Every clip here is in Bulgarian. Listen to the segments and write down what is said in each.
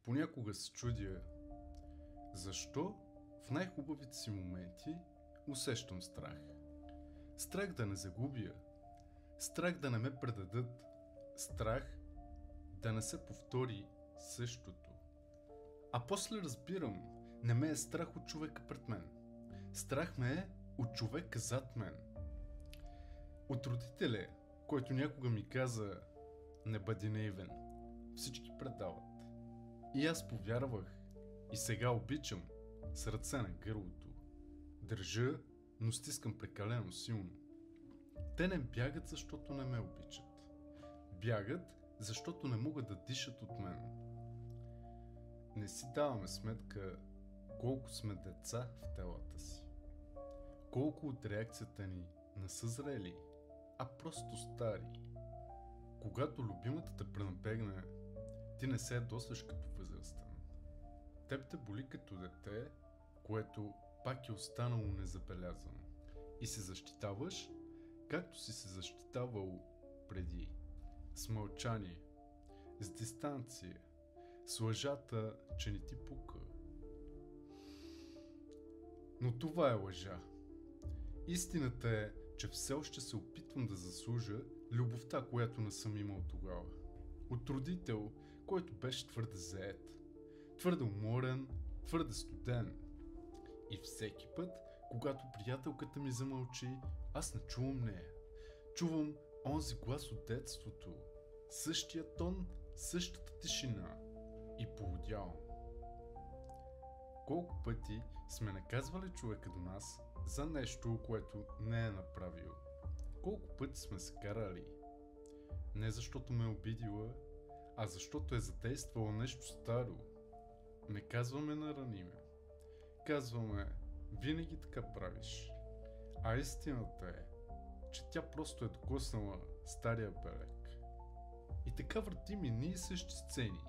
Понякога се чудя, защо в най-хубавите си моменти усещам страх. Страх да не загубя, страх да не ме предадат, страх да не се повтори същото. А после разбирам, не ме е страх от човека пред мен. Страх ме е от човека зад мен. От родителя, който някога ми каза: не бъди наивен, всички предават. И аз повярвах и сега обичам с ръце на гърлото. Държа, но стискам прекалено силно. Те не бягат, защото не ме обичат. Бягат, защото не могат да дишат от мен. Не си даваме сметка колко сме деца в телата си. Колко от реакцията ни не са зрели, а просто стари. Когато любимата те пренебрегне, ти не се ядосваш като възрастен. Теб те боли като дете, което пак е останало незабелязано. И се защитаваш, както си се защитавал преди. С мълчание, с дистанция, с лъжата, че не ти пука. Но това е лъжа. Истината е, че все още се опитвам да заслужа любовта, която не съм имал тогава. От родител, който беше твърде заед, твърде уморен, твърде студен. И всеки път, когато приятелката ми замълчи, аз не чувам нея. Чувам онзи глас от детството, същия тон, същата тишина и полудявам. Колко пъти сме наказвали човека до нас за нещо, което не е направил. Колко пъти сме се карали. Не защото ме е обидила, а защото е задействала нещо старо. Не казваме нараниме. Казваме: винаги така правиш. А истината е, че тя просто е докоснала стария белег. И така въртим и ние същи сцени.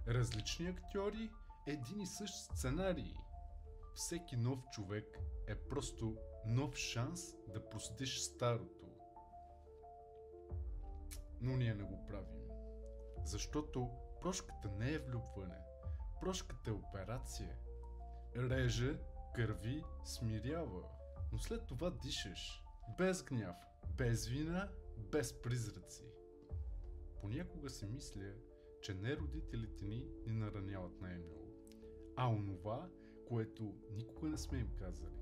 Различни актьори, един и същ сценарий. Всеки нов човек е просто нов шанс да простиш старото. Но ние не го правим. Защото прошката не е влюбване. Прошката е операция. Реже, кърви, смирява. Но след това дишаш. Без гняв, без вина, без призраци. Понякога си мисля, че не родителите ни нараняват най-много, а онова, което никога не сме им казали.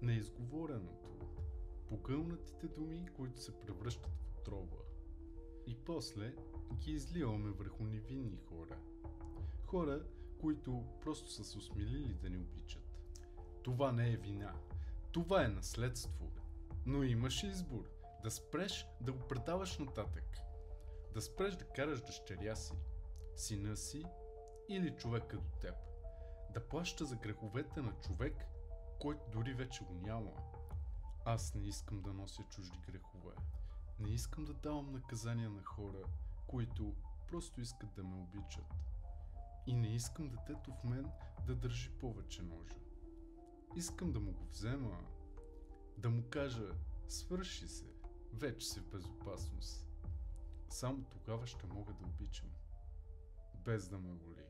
Неизговореното. Погълнатите думи, които се превръщат в отрова. И после ги изливаме върху невинни хора. Хора, които просто са се осмелили да ни обичат. Това не е вина. Това е наследство. Но имаш избор да спреш да го предаваш нататък. Да спреш да караш дъщеря си, сина си или човека до теб. Да плаща за греховете на човек, който дори вече го няма. Аз не искам да нося чужди грехове. Не искам да давам наказания на хора, които просто искат да ме обичат. И не искам детето в мен да държи повече ножа. Искам да му го взема, да му кажа: свърши се, вече си в безопасност. Само тогава ще мога да обичам, без да ме боли.